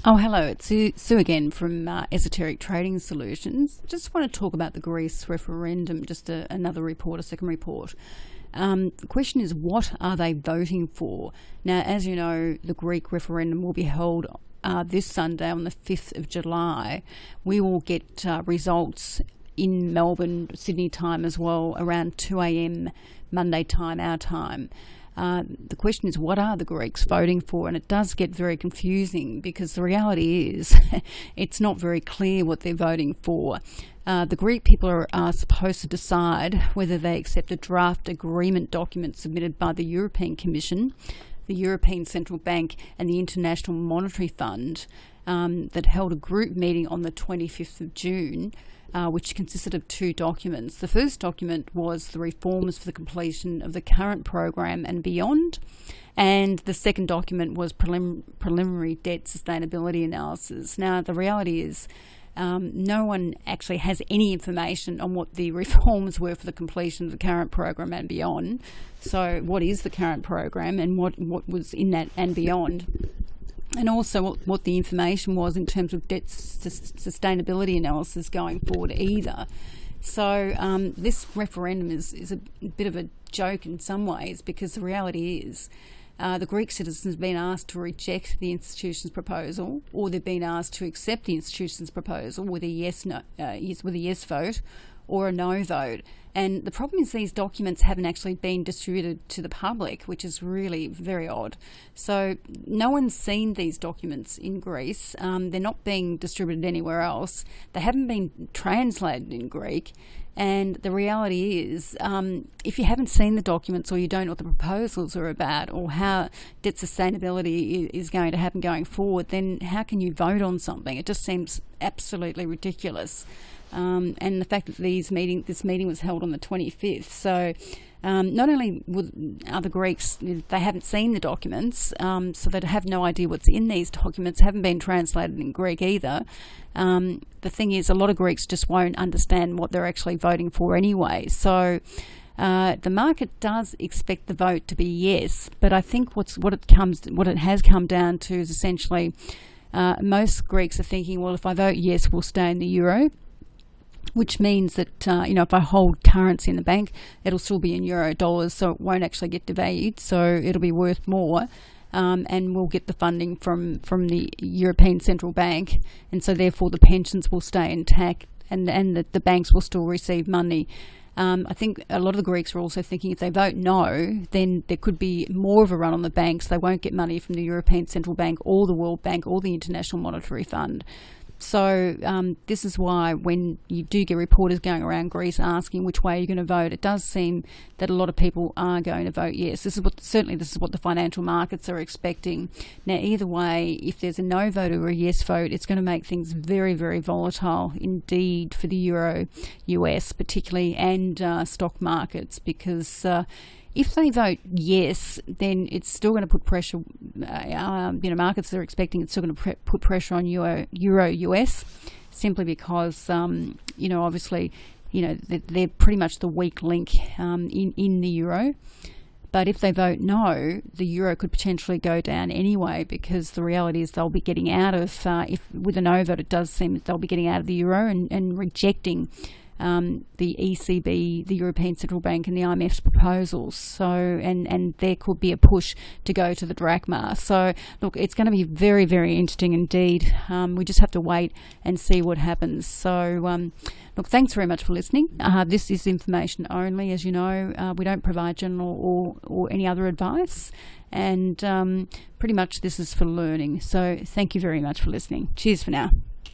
Oh, hello, it's Sue again from Esoteric Trading Solutions. Just want to talk about the Greece referendum, just another report, a second report. The question is, what are they voting for? Now, as you know, the Greek referendum will be held this Sunday on the 5th of July. We will get results in Melbourne, Sydney time as well, around 2 a.m. Monday time, our time. The question is, what are the Greeks voting for? And it does get very confusing because the reality is it's not very clear what they're voting for. The Greek people are supposed to decide whether they accept a draft agreement document submitted by the European Commission, the European Central Bank and the International Monetary Fund that held a group meeting on the 25th of June, which consisted of two documents. The first document was the reforms for the completion of the current program and beyond, and the second document was preliminary debt sustainability analysis. Now, the reality is no one actually has any information on what the reforms were for the completion of the current program and beyond. So what is the current program and what was in that and beyond? And also what the information was in terms of debt sustainability analysis going forward either. So this referendum is a bit of a joke in some ways, because the reality is the Greek citizens have been asked to reject the institution's proposal, or they've been asked to accept the institution's proposal with a yes vote or a no vote. And the problem is these documents haven't actually been distributed to the public, which is really very odd. So no one's seen these documents in Greece. They're not being distributed anywhere else. They haven't been translated in Greek. And the reality is, if you haven't seen the documents, or you don't know what the proposals are about, or how debt sustainability is going to happen going forward, then how can you vote on something? It just seems absolutely ridiculous. And the fact that this meeting was held on the 25th. So not only are the Greeks, they haven't seen the documents, so they have no idea what's in these documents, haven't been translated in Greek either. The thing is, a lot of Greeks just won't understand what they're actually voting for anyway. So the market does expect the vote to be yes, but I think what it has come down to is essentially most Greeks are thinking, well, if I vote yes, we'll stay in the euro, which means that if I hold currency in the bank, it'll still be in euro dollars, so it won't actually get devalued, so it'll be worth more, and we'll get the funding from the European Central Bank, and so therefore the pensions will stay intact, and the banks will still receive money. I think a lot of the Greeks are also thinking if they vote no, then there could be more of a run on the banks. They won't get money from the European Central Bank or the World Bank or the International Monetary Fund. So this is why when you do get reporters going around Greece asking which way you're going to vote, it does seem that a lot of people are going to vote yes. This is what the financial markets are expecting. Now, either way, if there's a no vote or a yes vote, it's going to make things very, very volatile indeed for the euro, US particularly, and stock markets, because if they vote yes, then it's still going to put pressure. Markets are expecting it's still going to put pressure on euro US, simply because obviously they're pretty much the weak link in the euro. But if they vote no, the euro could potentially go down anyway, because the reality is they'll be getting out of, if with a no vote, it does seem that they'll be getting out of the euro and rejecting the ECB, the European Central Bank, and the IMF's proposals. So, and there could be a push to go to the drachma. So, look, it's going to be very, very interesting indeed. We just have to wait and see what happens. So, look, thanks very much for listening. This is information only, as you know. We don't provide general or any other advice, and pretty much this is for learning. So, thank you very much for listening. Cheers for now.